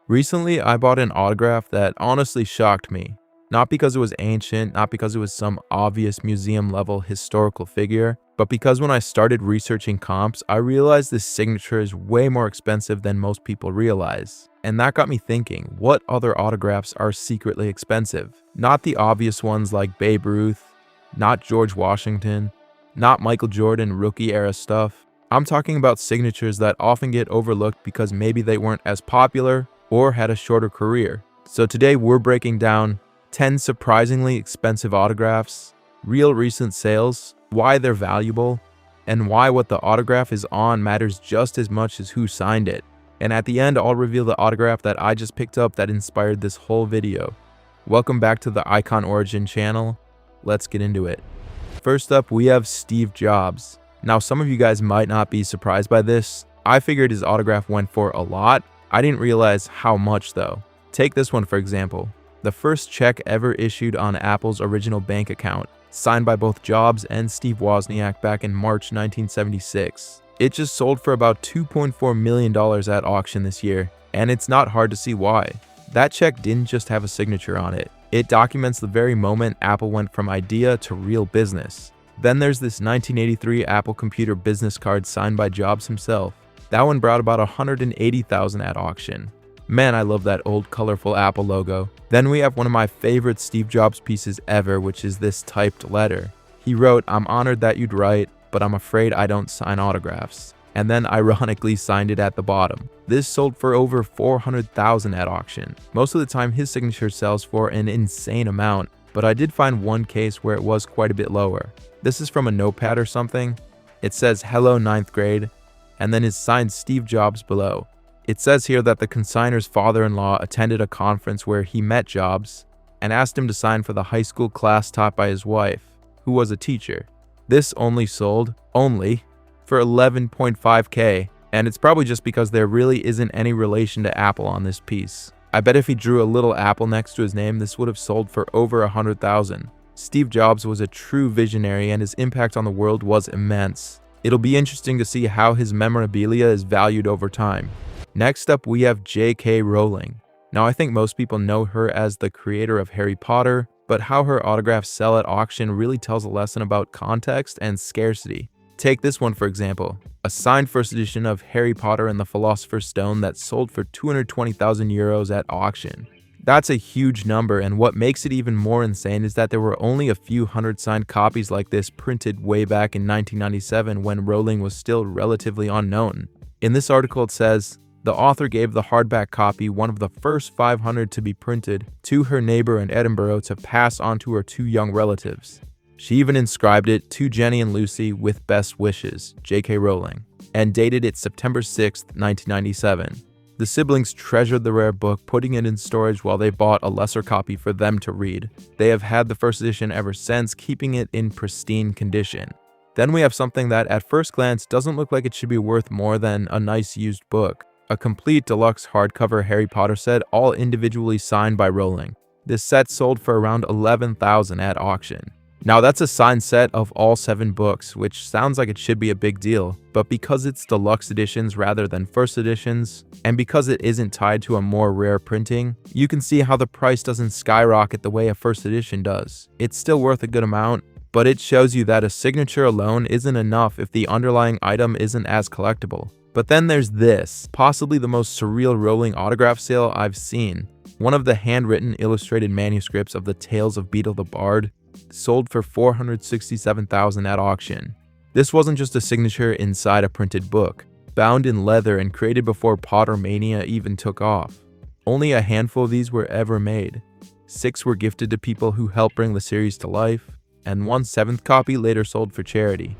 Recently, I bought an autograph that honestly shocked me. Not because it was ancient, not because it was some obvious museum level historical figure, but because when I started researching comps, I realized this signature is way more expensive than most people realize. And that got me thinking, what other autographs are secretly expensive? Not the obvious ones like Babe Ruth, not George Washington, not Michael Jordan rookie era stuff. I'm talking about signatures that often get overlooked because maybe they weren't as popular or had a shorter career. So today we're breaking down 10 surprisingly expensive autographs, real recent sales, why they're valuable, and why what the autograph is on matters just as much as who signed it. And at the end, I'll reveal the autograph that I just picked up that inspired this whole video. Welcome back to the Icon Origin channel. Let's get into it. First up, we have Steve Jobs. Now, some of you guys might not be surprised by this. I figured his autograph went for a lot. I didn't realize how much though. Take this one for example. The first check ever issued on Apple's original bank account, signed by both Jobs and Steve Wozniak back in March 1976. It just sold for about $2.4 million at auction this year, and it's not hard to see why. That check didn't just have a signature on it. It documents the very moment Apple went from idea to real business. Then there's this 1983 Apple computer business card signed by Jobs himself. That one brought about $180,000 at auction. Man, I love that old colorful Apple logo. Then we have one of my favorite Steve Jobs pieces ever, which is this typed letter. He wrote, "I'm honored that you'd write, but I'm afraid I don't sign autographs." And then ironically signed it at the bottom. This sold for over $400,000 at auction. Most of the time his signature sells for an insane amount, but I did find one case where it was quite a bit lower. This is from a notepad or something. It says "Hello 9th grade," and then is signed Steve Jobs below. It says here that the consignor's father-in-law attended a conference where he met Jobs and asked him to sign for the high school class taught by his wife, who was a teacher. This only sold, for $11.5K, and it's probably just because there really isn't any relation to Apple on this piece. I bet if he drew a little apple next to his name, this would have sold for over $100,000. Steve Jobs was a true visionary and his impact on the world was immense. It'll be interesting to see how his memorabilia is valued over time. Next up, we have J.K. Rowling. Now, I think most people know her as the creator of Harry Potter, but how her autographs sell at auction really tells a lesson about context and scarcity. Take this one for example, a signed first edition of Harry Potter and the Philosopher's Stone that sold for 220,000 euros at auction. That's a huge number, and what makes it even more insane is that there were only a few hundred signed copies like this printed way back in 1997 when Rowling was still relatively unknown. In this article it says, the author gave the hardback copy, one of the first 500 to be printed, to her neighbor in Edinburgh to pass on to her two young relatives. She even inscribed it, "To Jenny and Lucy with best wishes, J.K. Rowling," and dated it September 6, 1997. The siblings treasured the rare book, putting it in storage while they bought a lesser copy for them to read. They have had the first edition ever since, keeping it in pristine condition. Then we have something that at first glance doesn't look like it should be worth more than a nice used book. A complete deluxe hardcover Harry Potter set, all individually signed by Rowling. This set sold for around $11,000 at auction. Now that's a signed set of all 7 books, which sounds like it should be a big deal, but because it's deluxe editions rather than first editions, and because it isn't tied to a more rare printing, you can see how the price doesn't skyrocket the way a first edition does. It's still worth a good amount, but it shows you that a signature alone isn't enough if the underlying item isn't as collectible. But then there's this, possibly the most surreal Rowling autograph sale I've seen. One of the handwritten illustrated manuscripts of the Tales of Beedle the Bard sold for $467,000 at auction. This wasn't just a signature inside a printed book, bound in leather and created before Pottermania even took off. Only a handful of these were ever made. 6 were gifted to people who helped bring the series to life, and 1 7th copy later sold for charity.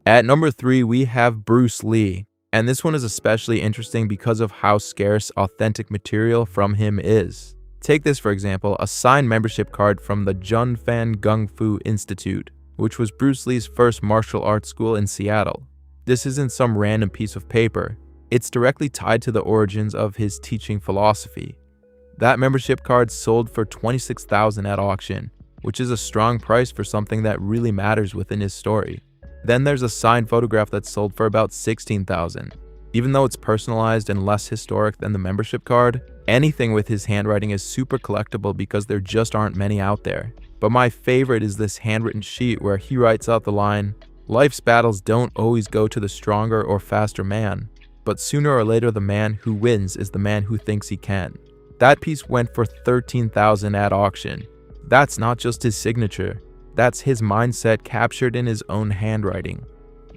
At number 3, we have Bruce Lee. And this one is especially interesting because of how scarce authentic material from him is. Take this for example, a signed membership card from the Jun Fan Gung Fu Institute, which was Bruce Lee's first martial arts school in Seattle. This isn't some random piece of paper. It's directly tied to the origins of his teaching philosophy. That membership card sold for $26,000 at auction, which is a strong price for something that really matters within his story. Then there's a signed photograph that sold for about $16,000. Even though it's personalized and less historic than the membership card, anything with his handwriting is super collectible because there just aren't many out there. But my favorite is this handwritten sheet where he writes out the line, "Life's battles don't always go to the stronger or faster man, but sooner or later the man who wins is the man who thinks he can." That piece went for $13,000 at auction. That's not just his signature, that's his mindset captured in his own handwriting.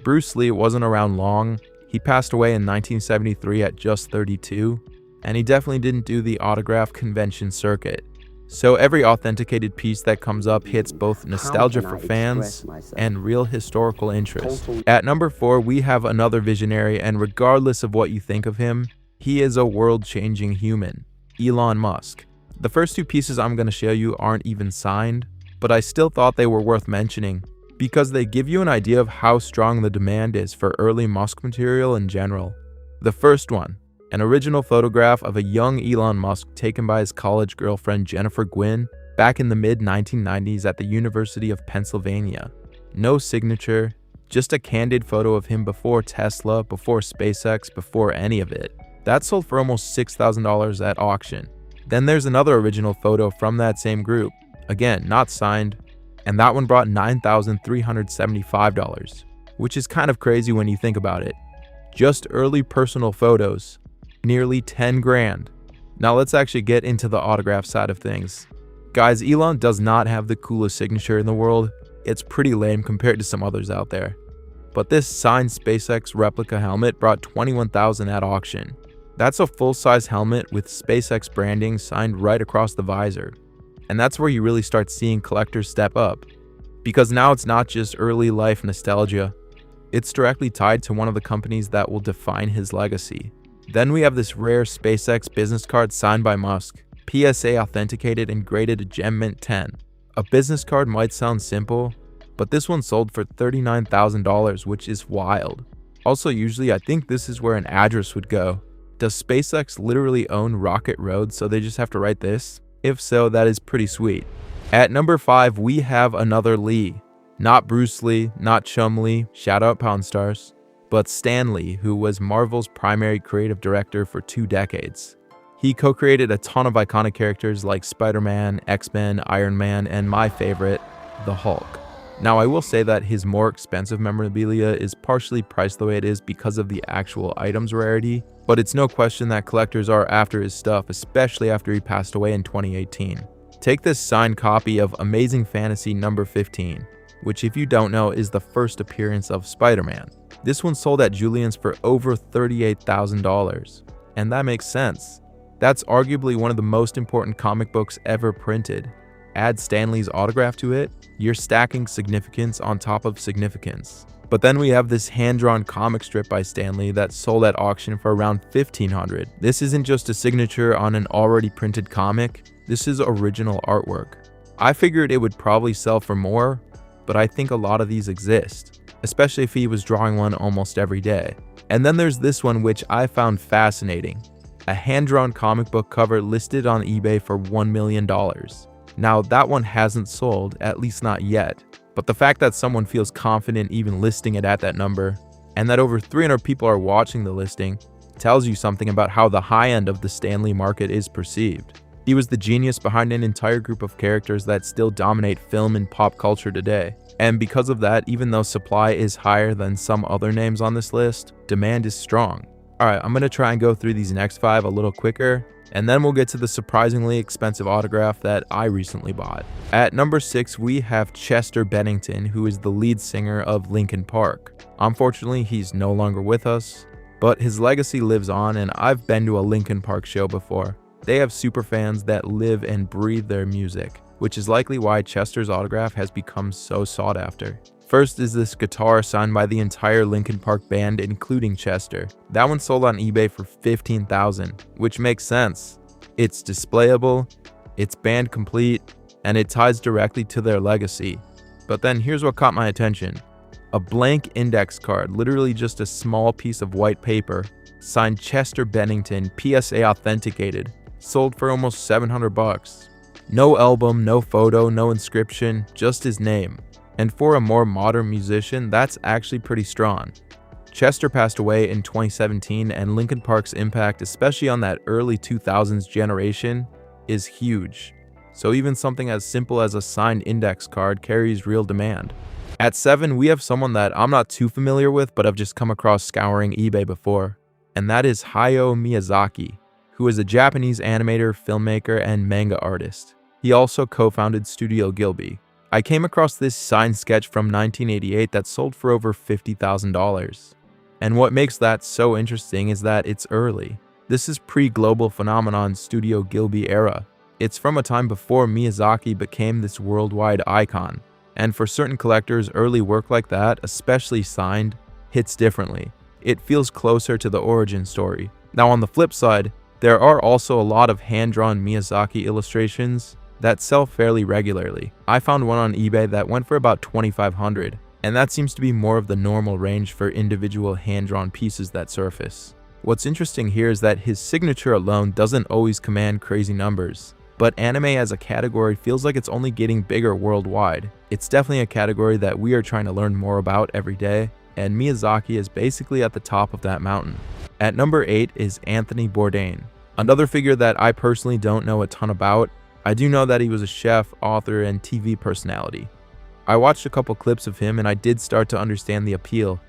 Bruce Lee wasn't around long. He passed away in 1973 at just 32, and he definitely didn't do the autograph convention circuit. So every authenticated piece that comes up hits both nostalgia for fans and real historical interest. At number 4, we have another visionary, and regardless of what you think of him, he is a world-changing human, Elon Musk. The first 2 pieces I'm going to show you aren't even signed, but I still thought they were worth mentioning because they give you an idea of how strong the demand is for early Musk material in general. The first one, an original photograph of a young Elon Musk taken by his college girlfriend Jennifer Gwynn back in the mid-1990s at the University of Pennsylvania. No signature, just a candid photo of him before Tesla, before SpaceX, before any of it. That sold for almost $6,000 at auction. Then there's another original photo from that same group, again not signed, and that one brought $9,375, which is kind of crazy when you think about it. Just early personal photos, nearly 10 grand. Now let's actually get into the autograph side of things. Guys, Elon does not have the coolest signature in the world. It's pretty lame compared to some others out there. But this signed SpaceX replica helmet brought $21,000 at auction. That's a full-size helmet with SpaceX branding signed right across the visor. And that's where you really start seeing collectors step up. Because now it's not just early life nostalgia, it's directly tied to one of the companies that will define his legacy. Then we have this rare SpaceX business card signed by Musk, PSA authenticated and graded a Gem Mint 10. A business card might sound simple, but this one sold for $39,000, which is wild. Also, usually I think this is where an address would go. Does SpaceX literally own Rocket Road, so they just have to write this? If so, that is pretty sweet. At number 5, we have another Lee. Not Bruce Lee, not Chum Lee, shout out Pound Stars, but Stan Lee, who was Marvel's primary creative director for 2 decades. He co-created a ton of iconic characters like Spider-Man, X-Men, Iron Man, and my favorite, the Hulk. Now, I will say that his more expensive memorabilia is partially priced the way it is because of the actual item's rarity, but it's no question that collectors are after his stuff, especially after he passed away in 2018. Take this signed copy of Amazing Fantasy number 15, which if you don't know is the first appearance of Spider-Man. This one sold at Julien's for over $38,000, and that makes sense. That's arguably one of the most important comic books ever printed. Add Stan Lee's autograph to it, you're stacking significance on top of significance. But then we have this hand-drawn comic strip by Stan Lee that sold at auction for around $1,500. This isn't just a signature on an already printed comic, this is original artwork. I figured it would probably sell for more, but I think a lot of these exist, especially if he was drawing one almost every day. And then there's this one which I found fascinating. A hand-drawn comic book cover listed on eBay for $1 million. Now that one hasn't sold, at least not yet, but the fact that someone feels confident even listing it at that number, and that over 300 people are watching the listing, tells you something about how the high end of the Stan Lee market is perceived. He was the genius behind an entire group of characters that still dominate film and pop culture today. And because of that, even though supply is higher than some other names on this list, demand is strong. Alright, I'm going to try and go through these next 5 a little quicker, and then we'll get to the surprisingly expensive autograph that I recently bought. At number 6, we have Chester Bennington, who is the lead singer of Linkin Park. Unfortunately, he's no longer with us, but his legacy lives on, and I've been to a Linkin Park show before. They have superfans that live and breathe their music, which is likely why Chester's autograph has become so sought after. First is this guitar signed by the entire Linkin Park band, including Chester. That one sold on eBay for $15,000, which makes sense. It's displayable, it's band complete, and it ties directly to their legacy. But then here's what caught my attention. A blank index card, literally just a small piece of white paper, signed Chester Bennington, PSA authenticated, sold for almost $700. No album, no photo, no inscription, just his name. And for a more modern musician, that's actually pretty strong. Chester passed away in 2017, and Linkin Park's impact, especially on that early 2000s generation, is huge. So even something as simple as a signed index card carries real demand. At 7, we have someone that I'm not too familiar with, but I've just come across scouring eBay before, and that is Hayao Miyazaki, who is a Japanese animator, filmmaker, and manga artist. He also co-founded Studio Ghibli. I came across this signed sketch from 1988 that sold for over $50,000. And what makes that so interesting is that it's early. This is pre-global phenomenon Studio Ghibli era. It's from a time before Miyazaki became this worldwide icon. And for certain collectors, early work like that, especially signed, hits differently. It feels closer to the origin story. Now on the flip side, there are also a lot of hand-drawn Miyazaki illustrations that sell fairly regularly. I found one on eBay that went for about $2,500, and that seems to be more of the normal range for individual hand-drawn pieces that surface. What's interesting here is that his signature alone doesn't always command crazy numbers, but anime as a category feels like it's only getting bigger worldwide. It's definitely a category that we are trying to learn more about every day, and Miyazaki is basically at the top of that mountain. At number 8 is Anthony Bourdain, another figure that I personally don't know a ton about. I do know that he was a chef, author, and TV personality. I watched a couple clips of him and I did start to understand the appeal.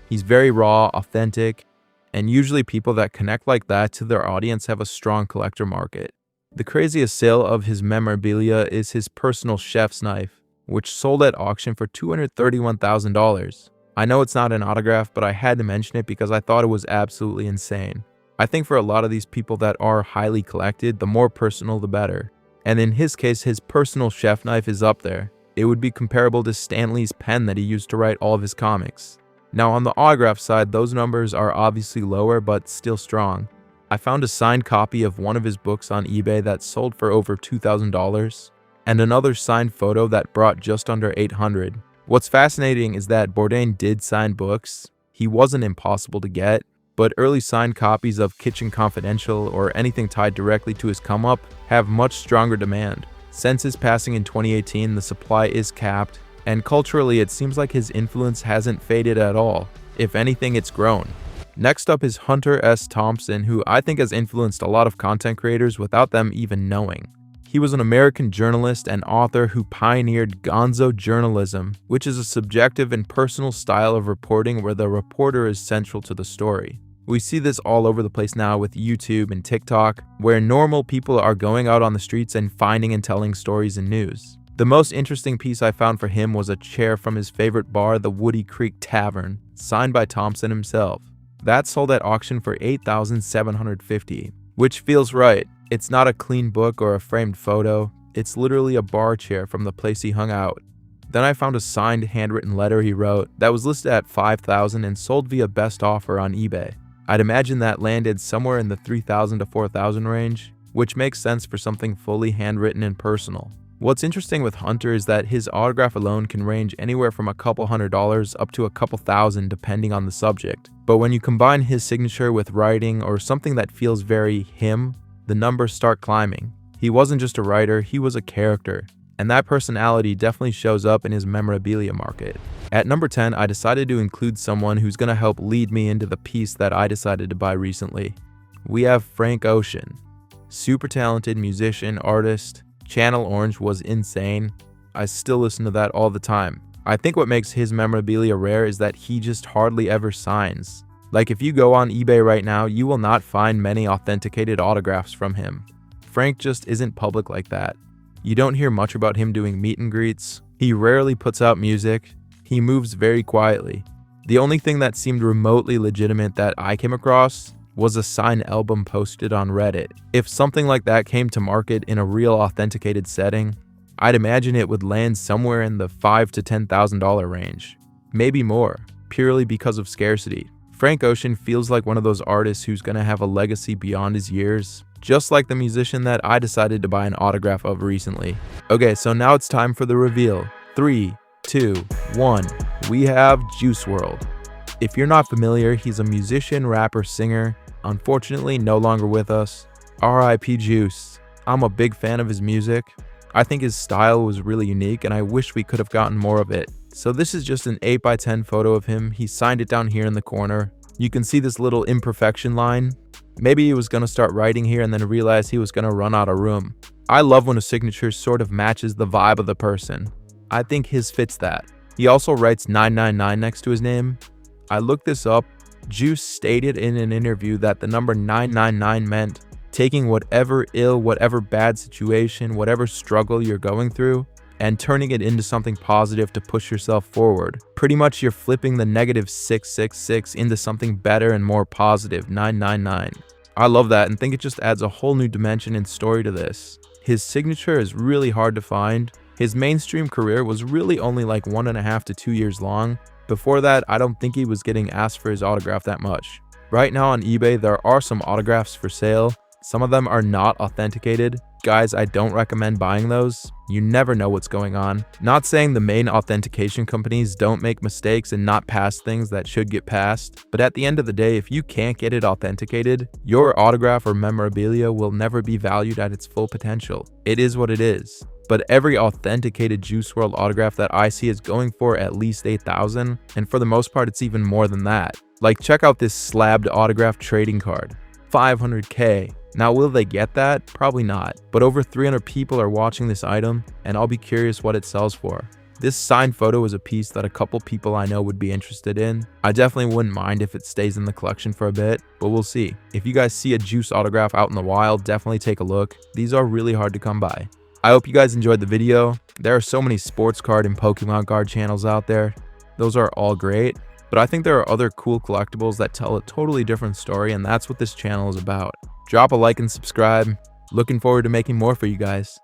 He's very raw, authentic, and usually people that connect like that to their audience have a strong collector market. The craziest sale of his memorabilia is his personal chef's knife, which sold at auction for $231,000. I know it's not an autograph, but I had to mention it because I thought it was absolutely insane. I think for a lot of these people that are highly collected, the more personal the better. And in his case, his personal chef knife is up there. It would be comparable to Stan Lee's pen that he used to write all of his comics. Now on the autograph side, those numbers are obviously lower but still strong. I found a signed copy of one of his books on eBay that sold for over $2,000, and another signed photo that brought just under $800. What's fascinating is that Bourdain did sign books. He wasn't impossible to get, but early signed copies of Kitchen Confidential or anything tied directly to his come-up have much stronger demand. Since his passing in 2018, the supply is capped, and culturally it seems like his influence hasn't faded at all. If anything, it's grown. Next up is Hunter S. Thompson, who I think has influenced a lot of content creators without them even knowing. He was an American journalist and author who pioneered gonzo journalism, which is a subjective and personal style of reporting where the reporter is central to the story. We see this all over the place now with YouTube and TikTok, where normal people are going out on the streets and finding and telling stories and news. The most interesting piece I found for him was a chair from his favorite bar, the Woody Creek Tavern, signed by Thompson himself. That sold at auction for $8,750, which feels right. It's not a clean book or a framed photo, it's literally a bar chair from the place he hung out. Then I found a signed handwritten letter he wrote that was listed at $5,000 and sold via best offer on eBay. I'd imagine that landed somewhere in the $3,000 to $4,000 range, which makes sense for something fully handwritten and personal. What's interesting with Hunter is that his autograph alone can range anywhere from a couple $100s up to a couple thousand depending on the subject. But when you combine his signature with writing or something that feels very him, the numbers start climbing. He wasn't just a writer, he was a character. And that personality definitely shows up in his memorabilia market. At number 10, I decided to include someone who's going to help lead me into the piece that I decided to buy recently. We have Frank Ocean. Super talented musician, artist. Channel Orange was insane. I still listen to that all the time. I think what makes his memorabilia rare is that he just hardly ever signs. Like if you go on eBay right now, you will not find many authenticated autographs from him. Frank just isn't public like that. You don't hear much about him doing meet and greets. He rarely puts out music. He moves very quietly. The only thing that seemed remotely legitimate that I came across was a signed album posted on Reddit. If something like that came to market in a real authenticated setting, I'd imagine it would land somewhere in the $5,000 to $10,000 range. Maybe more, purely because of scarcity. Frank Ocean feels like one of those artists who's gonna have a legacy beyond his years, just like the musician that I decided to buy an autograph of recently. Okay, so now it's time for the reveal. 3, 2, 1. We have Juice WRLD. If you're not familiar, he's a musician, rapper, singer, unfortunately no longer with us. R.I.P. Juice. I'm a big fan of his music. I think his style was really unique and I wish we could have gotten more of it. So this is just an 8x10 photo of him. He signed it down here in the corner. You can see this little imperfection line. Maybe he was going to start writing here and then realize he was going to run out of room. I love when a signature sort of matches the vibe of the person. I think his fits that. He also writes 999 next to his name. I looked this up. Juice stated in an interview that the number 999 meant taking whatever ill, whatever bad situation, whatever struggle you're going through, and turning it into something positive to push yourself forward. Pretty much you're flipping the negative 666 into something better and more positive, 999. I love that and think it just adds a whole new dimension and story to this. His signature is really hard to find. His mainstream career was really only like 1.5 to 2 years long. Before that, I don't think he was getting asked for his autograph that much. Right now on eBay, there are some autographs for sale. Some of them are not authenticated. Guys, I don't recommend buying those. You never know what's going on. Not saying the main authentication companies don't make mistakes and not pass things that should get passed, but at the end of the day, if you can't get it authenticated, your autograph or memorabilia will never be valued at its full potential. It is what it is. But every authenticated Juice WRLD autograph that I see is going for at least $8,000, and for the most part, it's even more than that. Like, check out this slabbed autograph trading card, $500K. Now, will they get that? Probably not. But over 300 people are watching this item, and I'll be curious what it sells for. This signed photo is a piece that a couple people I know would be interested in. I definitely wouldn't mind if it stays in the collection for a bit, but we'll see. If you guys see a Juice autograph out in the wild, definitely take a look. These are really hard to come by. I hope you guys enjoyed the video. There are so many sports card and Pokemon card channels out there. Those are all great, but I think there are other cool collectibles that tell a totally different story, and that's what this channel is about. Drop a like and subscribe. Looking forward to making more for you guys.